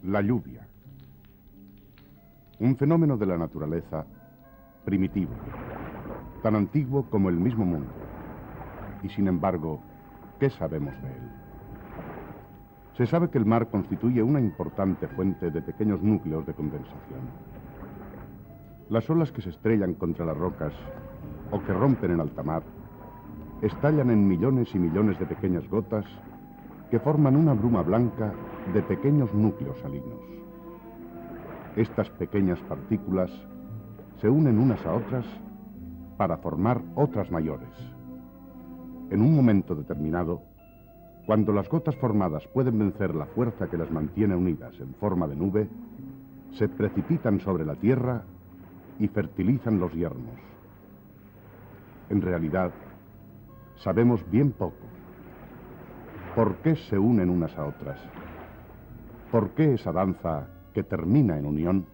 La lluvia. Un fenómeno de la naturaleza primitivo, tan antiguo como el mismo mundo. Y sin embargo, ¿qué sabemos de él? Se sabe que el mar constituye una importante fuente de pequeños núcleos de condensación. Las olas que se estrellan contra las rocas o que rompen en alta mar estallan en millones y millones de pequeñas gotas que forman una bruma blanca de pequeños núcleos salinos. Estas pequeñas partículas se unen unas a otras para formar otras mayores. En un momento determinado, cuando las gotas formadas pueden vencer la fuerza que las mantiene unidas en forma de nube, se precipitan sobre la tierra y fertilizan los yermos. En realidad, sabemos bien poco. ¿Por qué se unen unas a otras? ¿Por qué esa danza que termina en unión?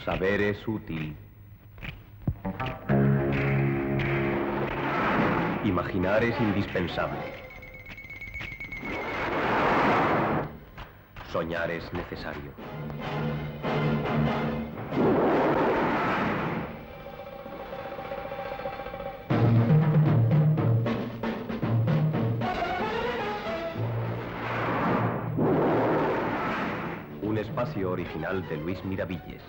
Saber es útil. Imaginar es indispensable. Soñar es necesario. Un espacio original de Luis Miravilles.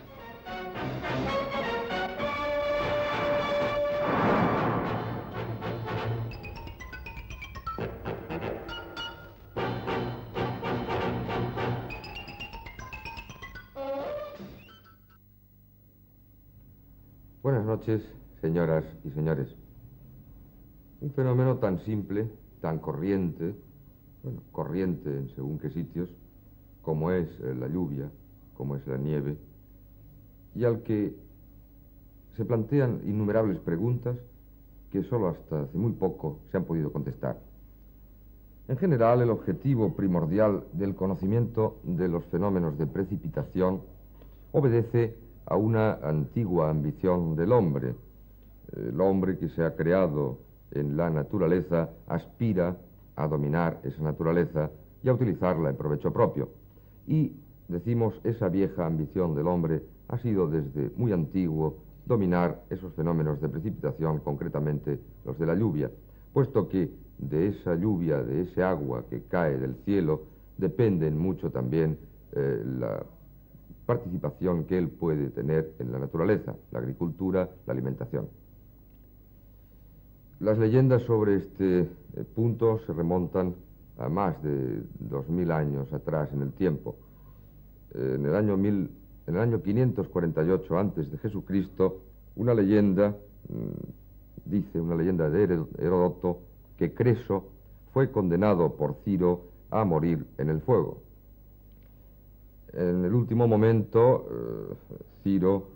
Buenas noches, señoras y señores. Un fenómeno tan simple, tan corriente, bueno, corriente en según qué sitios, como es la lluvia, como es la nieve, y al que se plantean innumerables preguntas que solo hasta hace muy poco se han podido contestar. En general, el objetivo primordial del conocimiento de los fenómenos de precipitación obedece a una antigua ambición del hombre. El hombre que se ha creado en la naturaleza aspira a dominar esa naturaleza y a utilizarla en provecho propio. Y, decimos, esa vieja ambición del hombre ha sido desde muy antiguo dominar esos fenómenos de precipitación, concretamente los de la lluvia, puesto que de esa lluvia, de ese agua que cae del cielo, dependen mucho también la participación que él puede tener en la naturaleza, la agricultura, la alimentación. Las leyendas sobre este punto se remontan a más de 2000 años atrás en el tiempo. En el año 548 antes de Jesucristo, una leyenda, dice una leyenda de Heródoto, que Creso fue condenado por Ciro a morir en el fuego. En el último momento, Ciro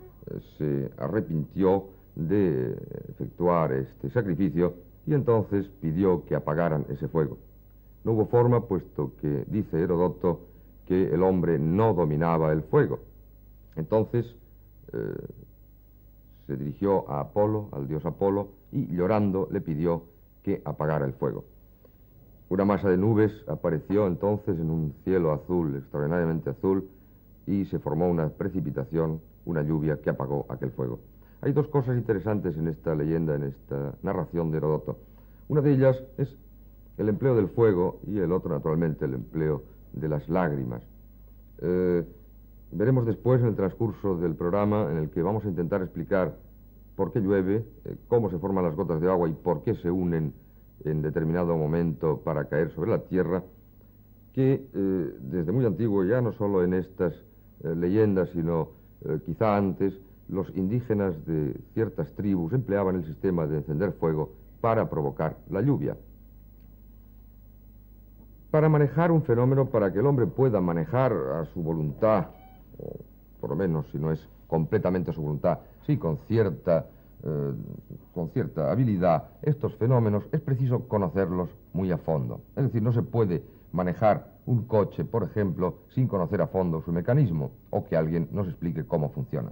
se arrepintió de efectuar este sacrificio y entonces pidió que apagaran ese fuego. No hubo forma, puesto que dice Heródoto que el hombre no dominaba el fuego. Entonces se dirigió a Apolo, al dios Apolo, y llorando le pidió que apagara el fuego. Una masa de nubes apareció entonces en un cielo azul, extraordinariamente azul, y se formó una precipitación, una lluvia que apagó aquel fuego. Hay dos cosas interesantes en esta leyenda, en esta narración de Heródoto. Una de ellas es el empleo del fuego y el otro, naturalmente, el empleo de las lágrimas. Veremos después en el transcurso del programa en el que vamos a intentar explicar por qué llueve, cómo se forman las gotas de agua y por qué se unen en determinado momento para caer sobre la tierra, que desde muy antiguo, ya no solo en estas leyendas, sino quizá antes, los indígenas de ciertas tribus empleaban el sistema de encender fuego para provocar la lluvia. Para manejar un fenómeno, para que el hombre pueda manejar a su voluntad, o por lo menos si no es completamente a su voluntad, sí con cierta habilidad, estos fenómenos es preciso conocerlos muy a fondo. Es decir, no se puede manejar un coche, por ejemplo, sin conocer a fondo su mecanismo, o que alguien nos explique cómo funciona.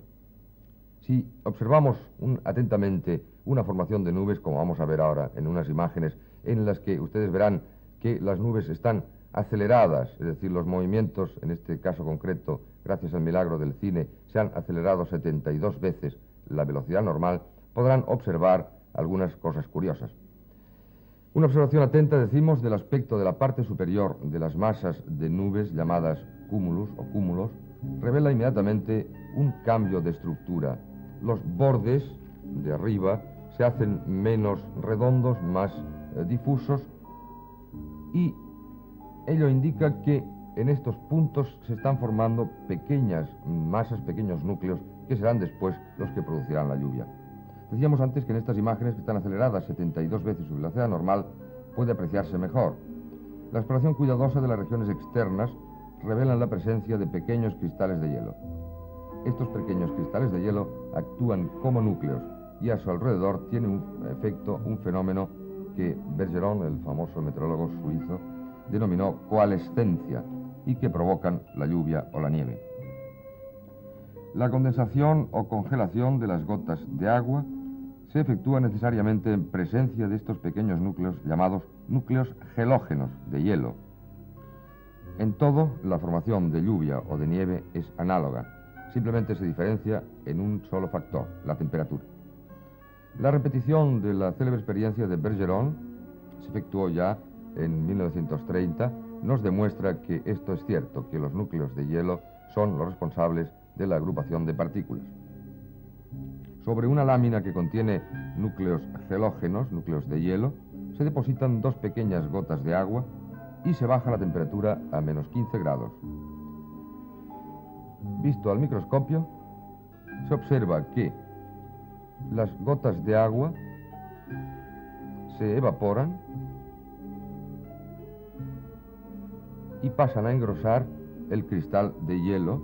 Si observamos atentamente una formación de nubes, como vamos a ver ahora en unas imágenes en las que ustedes verán que las nubes están aceleradas, es decir, los movimientos, en este caso concreto, gracias al milagro del cine, se han acelerado 72 veces la velocidad normal, podrán observar algunas cosas curiosas. Una observación atenta, decimos, del aspecto de la parte superior de las masas de nubes llamadas cúmulos o cúmulos, revela inmediatamente un cambio de estructura. Los bordes de arriba se hacen menos redondos, más difusos, y ello indica que en estos puntos se están formando pequeñas masas, pequeños núcleos, que serán después los que producirán la lluvia. Decíamos antes que en estas imágenes, que están aceleradas 72 veces su velocidad normal, puede apreciarse mejor. La exploración cuidadosa de las regiones externas revelan la presencia de pequeños cristales de hielo. Estos pequeños cristales de hielo actúan como núcleos y a su alrededor tiene un efecto, un fenómeno que Bergeron, el famoso meteorólogo suizo, denominó coalescencia y que provocan la lluvia o la nieve. La condensación o congelación de las gotas de agua se efectúa necesariamente en presencia de estos pequeños núcleos llamados núcleos gelógenos de hielo. En todo, la formación de lluvia o de nieve es análoga, simplemente se diferencia en un solo factor, la temperatura. La repetición de la célebre experiencia de Bergeron, se efectuó ya en 1930, nos demuestra que esto es cierto, que los núcleos de hielo son los responsables de la agrupación de partículas. Sobre una lámina que contiene núcleos gelógenos, núcleos de hielo, se depositan dos pequeñas gotas de agua y se baja la temperatura a menos 15 grados. Visto al microscopio, se observa que las gotas de agua se evaporan y pasan a engrosar el cristal de hielo,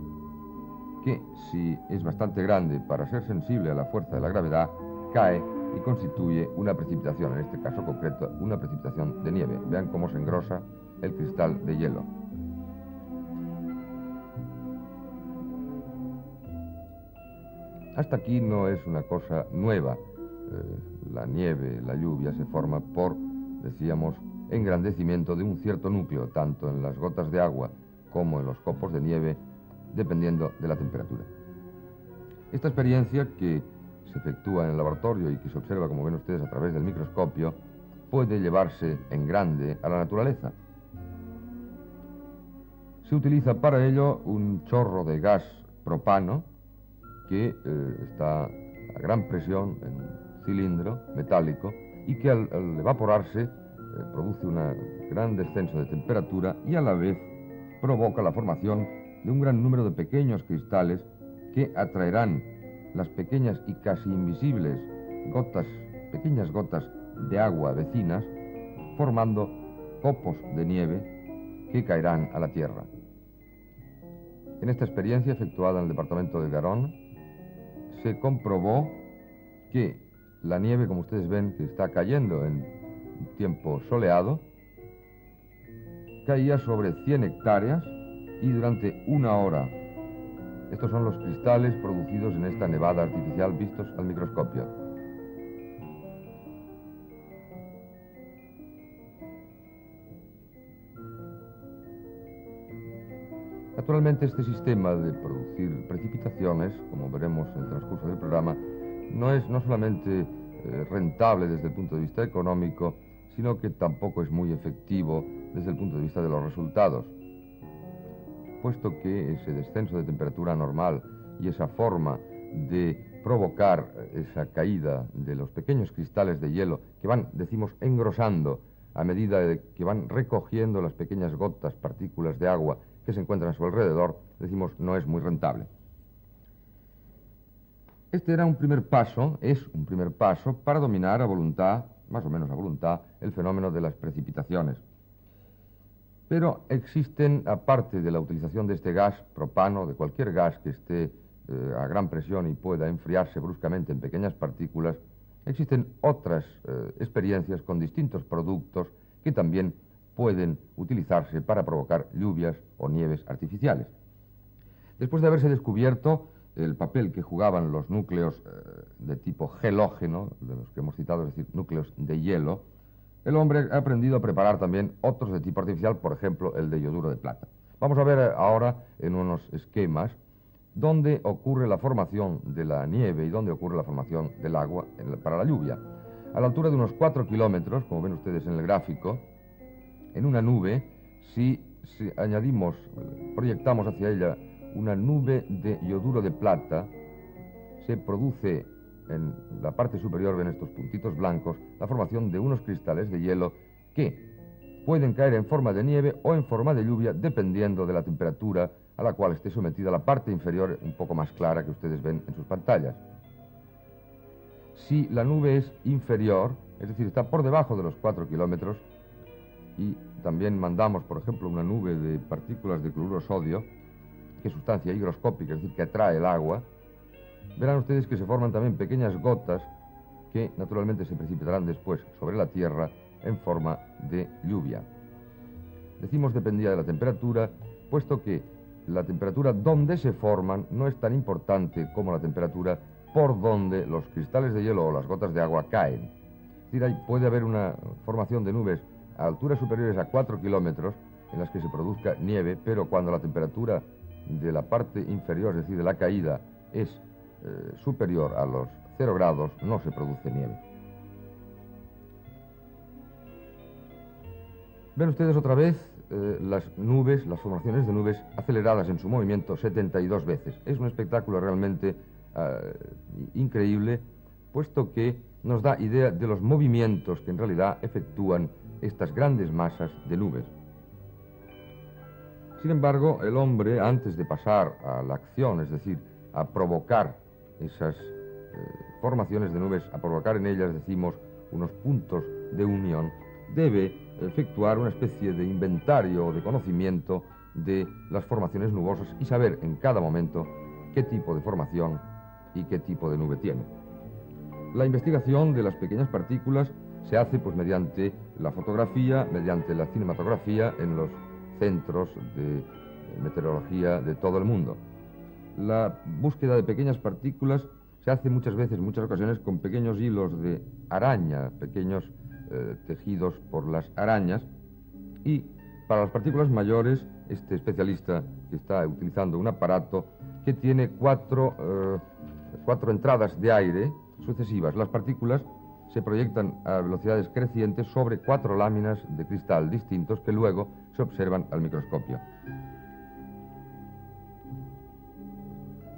que, si es bastante grande para ser sensible a la fuerza de la gravedad, cae y constituye una precipitación, en este caso concreto, una precipitación de nieve. Vean cómo se engrosa el cristal de hielo. Hasta aquí no es una cosa nueva. La nieve, la lluvia, se forma por, decíamos, engrandecimiento de un cierto núcleo, tanto en las gotas de agua como en los copos de nieve, dependiendo de la temperatura. Esta experiencia, que se efectúa en el laboratorio y que se observa, como ven ustedes, a través del microscopio, puede llevarse en grande a la naturaleza. Se utiliza para ello un chorro de gas propano que está a gran presión en un cilindro metálico y que al evaporarse produce un gran descenso de temperatura y a la vez provoca la formación de un gran número de pequeños cristales que atraerán las pequeñas y casi invisibles pequeñas gotas de agua vecinas, formando copos de nieve que caerán a la tierra. En esta experiencia efectuada en el departamento de Garonne, se comprobó que la nieve, como ustedes ven, que está cayendo en tiempo soleado, caía sobre 100 hectáreas y durante 1 hora. Estos son los cristales producidos en esta nevada artificial vistos al microscopio. Naturalmente, este sistema de producir precipitaciones, como veremos en el transcurso del programa, no es no solamente rentable desde el punto de vista económico, sino que tampoco es muy efectivo desde el punto de vista de los resultados, puesto que ese descenso de temperatura normal y esa forma de provocar esa caída de los pequeños cristales de hielo que van, decimos, engrosando a medida de que van recogiendo las pequeñas gotas, partículas de agua que se encuentran a su alrededor, decimos, no es muy rentable. Este era un primer paso, es un primer paso para dominar a voluntad, más o menos a voluntad, el fenómeno de las precipitaciones. Pero existen, aparte de la utilización de este gas propano, de cualquier gas que esté a gran presión y pueda enfriarse bruscamente en pequeñas partículas, existen otras experiencias con distintos productos que también pueden utilizarse para provocar lluvias o nieves artificiales. Después de haberse descubierto el papel que jugaban los núcleos de tipo gelógeno, de los que hemos citado, es decir, núcleos de hielo, el hombre ha aprendido a preparar también otros de tipo artificial, por ejemplo, el de yoduro de plata. Vamos a ver ahora en unos esquemas dónde ocurre la formación de la nieve y dónde ocurre la formación del agua para la lluvia. A la altura de unos 4 kilómetros, como ven ustedes en el gráfico, en una nube, si añadimos, proyectamos hacia ella una nube de yoduro de plata, se produce en la parte superior, ven estos puntitos blancos, la formación de unos cristales de hielo que pueden caer en forma de nieve o en forma de lluvia, dependiendo de la temperatura a la cual esté sometida la parte inferior, un poco más clara, que ustedes ven en sus pantallas. Si la nube es inferior, es decir, está por debajo de los 4 kilómetros, y también mandamos, por ejemplo, una nube de partículas de cloruro sodio, que es sustancia higroscópica, es decir, que atrae el agua, verán ustedes que se forman también pequeñas gotas que naturalmente se precipitarán después sobre la tierra en forma de lluvia. Decimos dependía de la temperatura, puesto que la temperatura donde se forman no es tan importante como la temperatura por donde los cristales de hielo o las gotas de agua caen. Es decir, puede haber una formación de nubes a alturas superiores a 4 kilómetros en las que se produzca nieve, pero cuando la temperatura de la parte inferior, es decir, de la caída, es superior a los 0 grados, no se produce nieve. Ven ustedes otra vez las nubes, las formaciones de nubes aceleradas en su movimiento 72 veces. Es un espectáculo realmente increíble, puesto que nos da idea de los movimientos que en realidad efectúan estas grandes masas de nubes. Sin embargo, el hombre, antes de pasar a la acción, es decir, a provocar esas formaciones de nubes, a provocar en ellas, decimos, unos puntos de unión, debe efectuar una especie de inventario o de conocimiento de las formaciones nubosas y saber en cada momento qué tipo de formación y qué tipo de nube tiene. La investigación de las pequeñas partículas se hace pues mediante la fotografía, mediante la cinematografía en los centros de meteorología de todo el mundo. La búsqueda de pequeñas partículas se hace muchas veces, en muchas ocasiones, con pequeños hilos de araña, pequeños tejidos por las arañas, y para las partículas mayores, este especialista que está utilizando un aparato que tiene cuatro entradas de aire sucesivas. Las partículas se proyectan a velocidades crecientes sobre 4 láminas de cristal distintos que luego se observan al microscopio.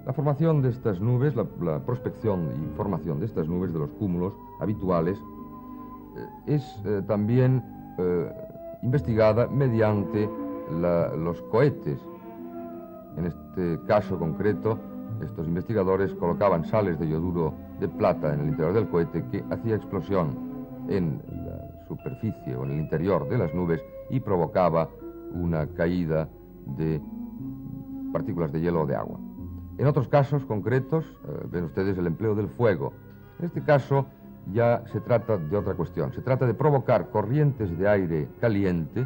La formación de estas nubes, la prospección y formación de estas nubes, de los cúmulos habituales, es también investigada mediante los cohetes. En este caso concreto, estos investigadores colocaban sales de yoduro de plata en el interior del cohete que hacía explosión en la superficie o en el interior de las nubes y provocaba una caída de partículas de hielo o de agua. En otros casos concretos, ven ustedes el empleo del fuego. En este caso ya se trata de otra cuestión. Se trata de provocar corrientes de aire caliente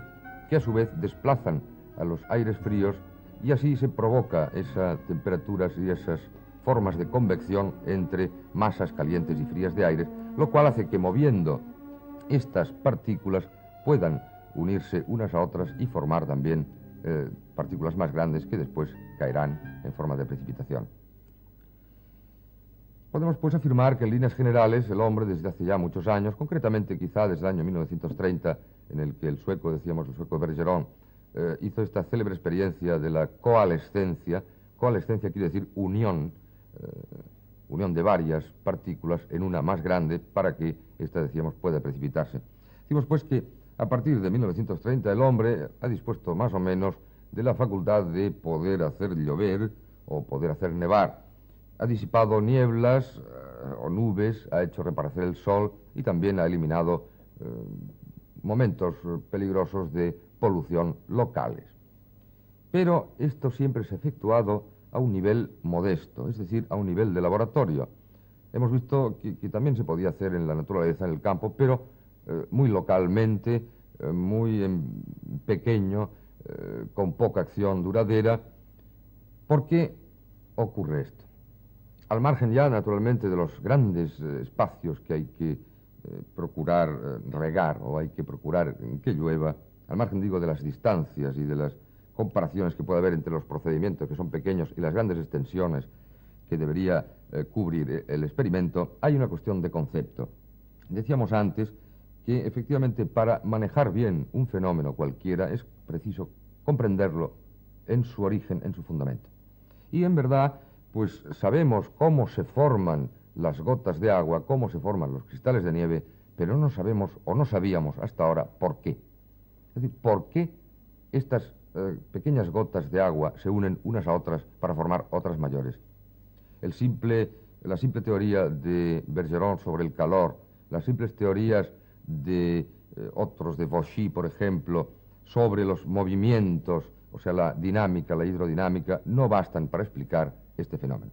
que a su vez desplazan a los aires fríos y así se provoca esas temperaturas y esas formas de convección entre masas calientes y frías de aire, lo cual hace que moviendo estas partículas puedan unirse unas a otras y formar también partículas más grandes que después caerán en forma de precipitación. Podemos pues afirmar que en líneas generales el hombre desde hace ya muchos años, concretamente quizá desde el año 1930, en el que el sueco Bergeron, hizo esta célebre experiencia de la coalescencia. Coalescencia quiere decir unión de varias partículas en una más grande para que esta, decíamos, pueda precipitarse. Decimos pues que a partir de 1930 el hombre ha dispuesto más o menos de la facultad de poder hacer llover o poder hacer nevar. Ha disipado nieblas o nubes, ha hecho reaparecer el sol y también ha eliminado momentos peligrosos de polución locales. Pero esto siempre se ha efectuado a un nivel modesto, es decir, a un nivel de laboratorio. Hemos visto que también se podía hacer en la naturaleza, en el campo, pero muy localmente, muy pequeño, con poca acción duradera. ¿Por qué ocurre esto? Al margen ya, naturalmente, de los grandes espacios que hay que procurar regar o hay que procurar que llueva, al margen, digo, de las distancias y de las comparaciones que puede haber entre los procedimientos que son pequeños y las grandes extensiones que debería cubrir el experimento, hay una cuestión de concepto. Decíamos antes que efectivamente para manejar bien un fenómeno cualquiera es preciso comprenderlo en su origen, en su fundamento. Y en verdad, pues sabemos cómo se forman las gotas de agua, cómo se forman los cristales de nieve, pero no sabemos o no sabíamos hasta ahora por qué. Es decir, por qué estas pequeñas gotas de agua se unen unas a otras para formar otras mayores. La simple teoría de Bergeron sobre el calor, las simples teorías de otros, de Cauchy, por ejemplo, sobre los movimientos, o sea, la dinámica, la hidrodinámica, no bastan para explicar este fenómeno.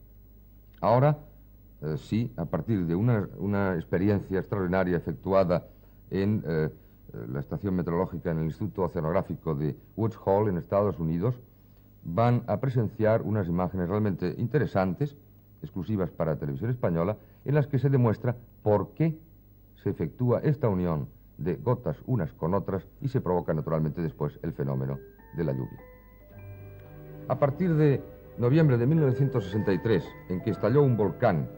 Ahora, sí, a partir de una experiencia extraordinaria efectuada en la estación meteorológica en el Instituto Oceanográfico de Woods Hole, en Estados Unidos, van a presenciar unas imágenes realmente interesantes, exclusivas para Televisión Española, en las que se demuestra por qué se efectúa esta unión de gotas unas con otras y se provoca naturalmente después el fenómeno de la lluvia. A partir de noviembre de 1963, en que estalló un volcán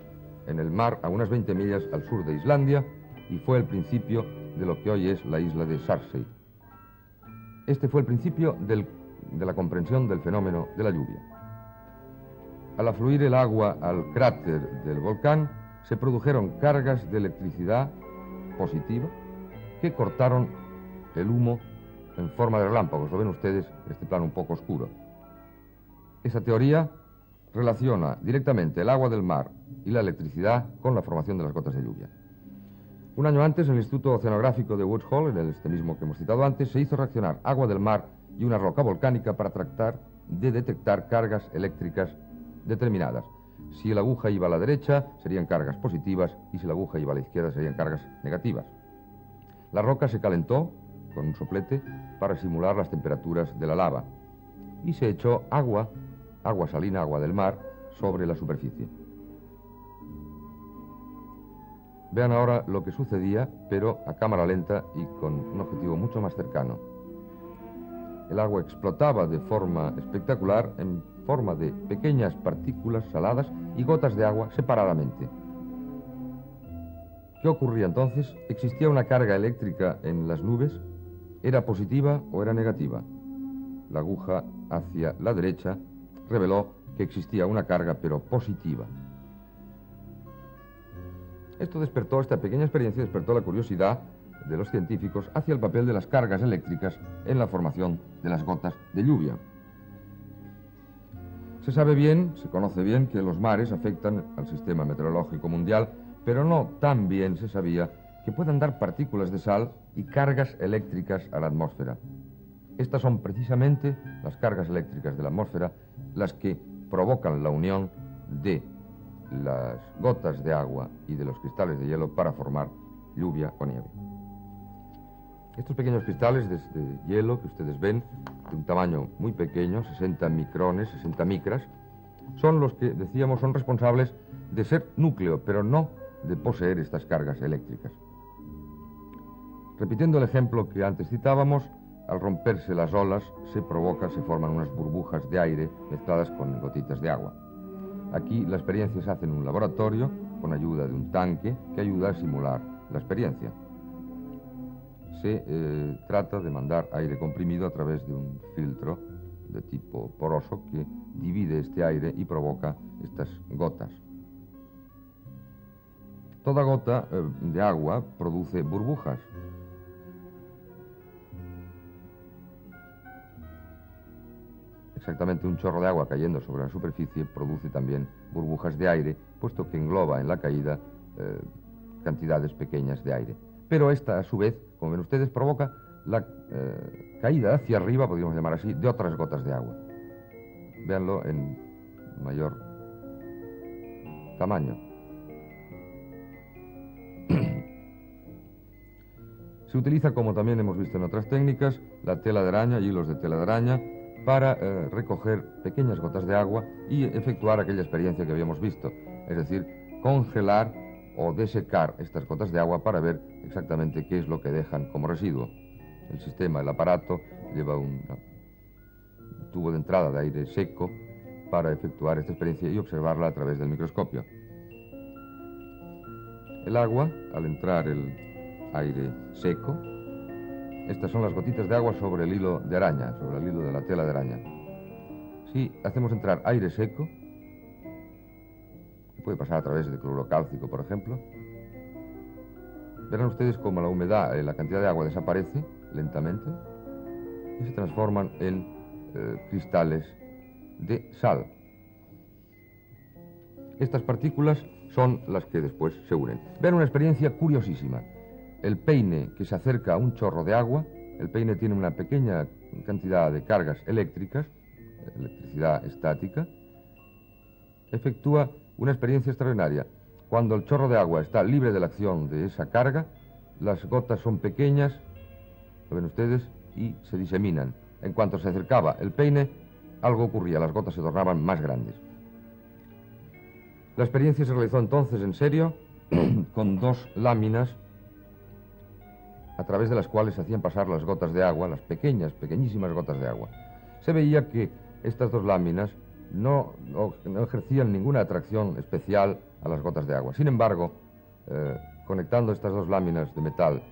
en el mar a unas 20 millas al sur de Islandia, y fue el principio de lo que hoy es la isla de Surtsey. Este fue el principio de la comprensión del fenómeno de la lluvia. Al afluir el agua al cráter del volcán, se produjeron cargas de electricidad positiva que cortaron el humo en forma de relámpagos. Lo ven ustedes, este plano un poco oscuro. Esa teoría relaciona directamente el agua del mar y la electricidad con la formación de las gotas de lluvia. Un año antes, en el Instituto Oceanográfico de Woods Hole, en este mismo que hemos citado antes, se hizo reaccionar agua del mar y una roca volcánica para tratar de detectar cargas eléctricas determinadas. Si la aguja iba a la derecha, serían cargas positivas, y si la aguja iba a la izquierda, serían cargas negativas. La roca se calentó con un soplete para simular las temperaturas de la lava, y se echó agua salina, agua del mar, sobre la superficie. Vean ahora lo que sucedía, pero a cámara lenta y con un objetivo mucho más cercano. El agua explotaba de forma espectacular en forma de pequeñas partículas saladas y gotas de agua separadamente. ¿Qué ocurría entonces? ¿Existía una carga eléctrica en las nubes? ¿Era positiva o era negativa? La aguja hacia la derecha reveló que existía una carga, pero positiva. Esta pequeña experiencia despertó la curiosidad de los científicos hacia el papel de las cargas eléctricas en la formación de las gotas de lluvia. Se conoce bien que los mares afectan al sistema meteorológico mundial, pero no tan bien se sabía que puedan dar partículas de sal y cargas eléctricas a la atmósfera. Estas son precisamente las cargas eléctricas de la atmósfera las que provocan la unión de las gotas de agua y de los cristales de hielo para formar lluvia o nieve. Estos pequeños cristales de hielo que ustedes ven, de un tamaño muy pequeño, 60 micrones, 60 micras, son los que, decíamos, son responsables de ser núcleo, pero no de poseer estas cargas eléctricas. Repitiendo el ejemplo que antes citábamos, al romperse las olas se forman unas burbujas de aire mezcladas con gotitas de agua. Aquí la experiencia se hace en un laboratorio con ayuda de un tanque que ayuda a simular la experiencia. Se trata de mandar aire comprimido a través de un filtro de tipo poroso que divide este aire y provoca estas gotas. Toda gota de agua produce burbujas. Exactamente, un chorro de agua cayendo sobre la superficie produce también burbujas de aire, puesto que engloba en la caída cantidades pequeñas de aire. Pero esta, a su vez, como ven ustedes, provoca la caída hacia arriba, podríamos llamar así, de otras gotas de agua. Véanlo en mayor tamaño. Se utiliza, como también hemos visto en otras técnicas, la tela de araña, hilos de tela de araña, para recoger pequeñas gotas de agua y efectuar aquella experiencia que habíamos visto, es decir, congelar o desecar estas gotas de agua para ver exactamente qué es lo que dejan como residuo. El sistema, el aparato, lleva un tubo de entrada de aire seco para efectuar esta experiencia y observarla a través del microscopio. El agua, al entrar el aire seco, estas son las gotitas de agua sobre el hilo de araña, sobre el hilo de la tela de araña. Si hacemos entrar aire seco, que puede pasar a través de cloruro cálcico, por ejemplo, verán ustedes cómo la humedad, la cantidad de agua desaparece lentamente y se transforman en cristales de sal. Estas partículas son las que después se unen. Vean una experiencia curiosísima. El peine que se acerca a un chorro de agua, el peine tiene una pequeña cantidad de cargas eléctricas, electricidad estática, efectúa una experiencia extraordinaria. Cuando el chorro de agua está libre de la acción de esa carga, las gotas son pequeñas, lo ven ustedes, y se diseminan. En cuanto se acercaba el peine, algo ocurría, las gotas se tornaban más grandes. La experiencia se realizó entonces en serio, con dos láminas a través de las cuales se hacían pasar las gotas de agua, las pequeñísimas gotas de agua. Se veía que estas dos láminas no ejercían ninguna atracción especial a las gotas de agua. Sin embargo, conectando estas dos láminas de metal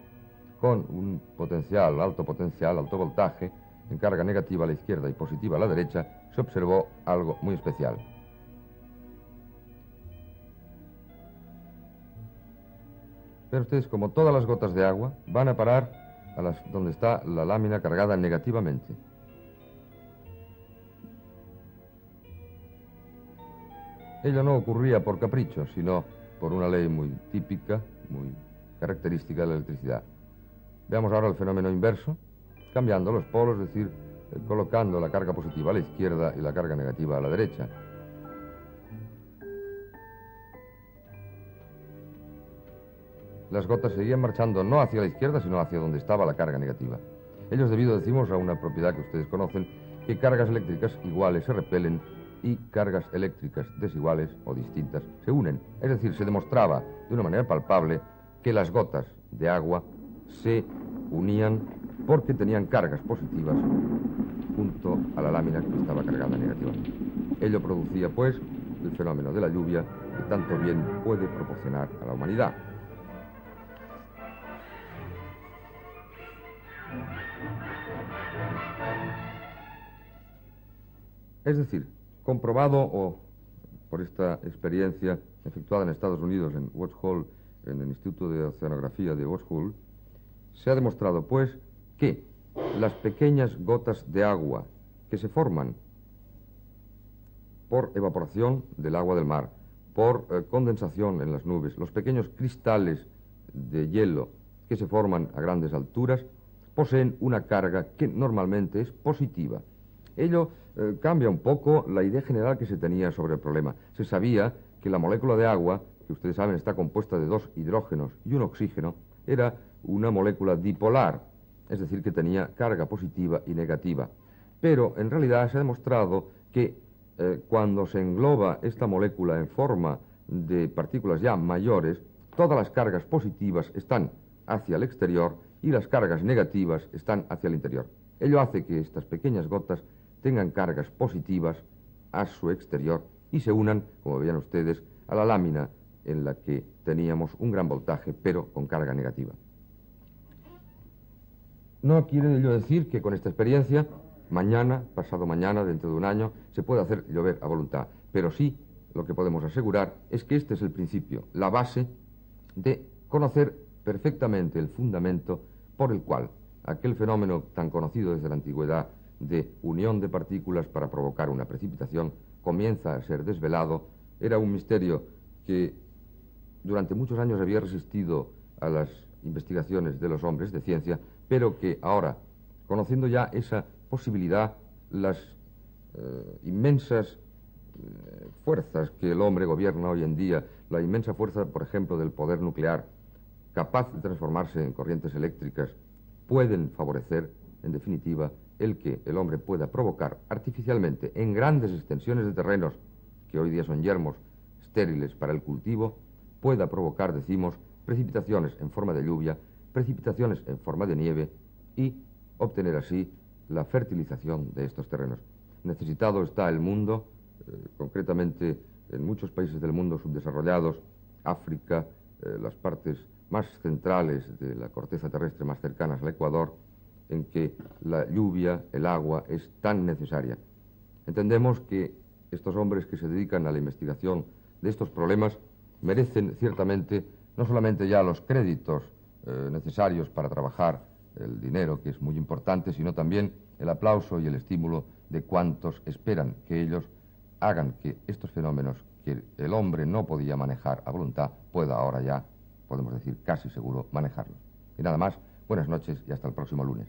con un potencial, alto voltaje, en carga negativa a la izquierda y positiva a la derecha, se observó algo muy especial. Pero ustedes, como todas las gotas de agua, van a parar a donde está la lámina cargada negativamente. Ello no ocurría por capricho, sino por una ley muy típica, muy característica de la electricidad. Veamos ahora el fenómeno inverso, cambiando los polos, es decir, colocando la carga positiva a la izquierda y la carga negativa a la derecha. Las gotas seguían marchando no hacia la izquierda, sino hacia donde estaba la carga negativa. Ello es debido, decimos, a una propiedad que ustedes conocen, que cargas eléctricas iguales se repelen y cargas eléctricas desiguales o distintas se unen. Es decir, se demostraba de una manera palpable que las gotas de agua se unían porque tenían cargas positivas junto a la lámina que estaba cargada negativamente. Ello producía, pues, el fenómeno de la lluvia que tanto bien puede proporcionar a la humanidad. Es decir, comprobado por esta experiencia efectuada en Estados Unidos, en Woods Hole, en el Instituto de Oceanografía de Woods Hole, se ha demostrado, pues, que las pequeñas gotas de agua que se forman por evaporación del agua del mar, por condensación en las nubes, los pequeños cristales de hielo que se forman a grandes alturas, poseen una carga que normalmente es positiva. Ello cambia un poco la idea general que se tenía sobre el problema. Se sabía que la molécula de agua, que ustedes saben está compuesta de dos hidrógenos y un oxígeno, era una molécula dipolar, es decir, que tenía carga positiva y negativa. Pero en realidad se ha demostrado que cuando se engloba esta molécula en forma de partículas ya mayores, todas las cargas positivas están hacia el exterior y las cargas negativas están hacia el interior. Ello hace que estas pequeñas gotas tengan cargas positivas a su exterior y se unan, como veían ustedes, a la lámina en la que teníamos un gran voltaje, pero con carga negativa. No quiere ello decir que con esta experiencia, mañana, pasado mañana, dentro de un año, se puede hacer llover a voluntad, pero sí lo que podemos asegurar es que este es el principio, la base de conocer perfectamente el fundamento por el cual aquel fenómeno tan conocido desde la antigüedad de unión de partículas para provocar una precipitación comienza a ser desvelado. Era un misterio que durante muchos años había resistido a las investigaciones de los hombres de ciencia, pero que ahora, conociendo ya esa posibilidad, las inmensas fuerzas que el hombre gobierna hoy en día, la inmensa fuerza, por ejemplo, del poder nuclear, capaz de transformarse en corrientes eléctricas pueden favorecer, en definitiva, el que el hombre pueda provocar artificialmente en grandes extensiones de terrenos, que hoy día son yermos estériles para el cultivo, pueda provocar, decimos, precipitaciones en forma de lluvia, precipitaciones en forma de nieve y obtener así la fertilización de estos terrenos. Necesitado está el mundo, concretamente en muchos países del mundo subdesarrollados, África, las partes más centrales de la corteza terrestre más cercanas al Ecuador, en que la lluvia, el agua, es tan necesaria. Entendemos que estos hombres que se dedican a la investigación de estos problemas merecen ciertamente no solamente ya los créditos necesarios para trabajar, el dinero, que es muy importante, sino también el aplauso y el estímulo de cuantos esperan que ellos hagan que estos fenómenos que el hombre no podía manejar a voluntad, pueda ahora ya, podemos decir casi seguro, manejarlos. Y nada más, buenas noches y hasta el próximo lunes.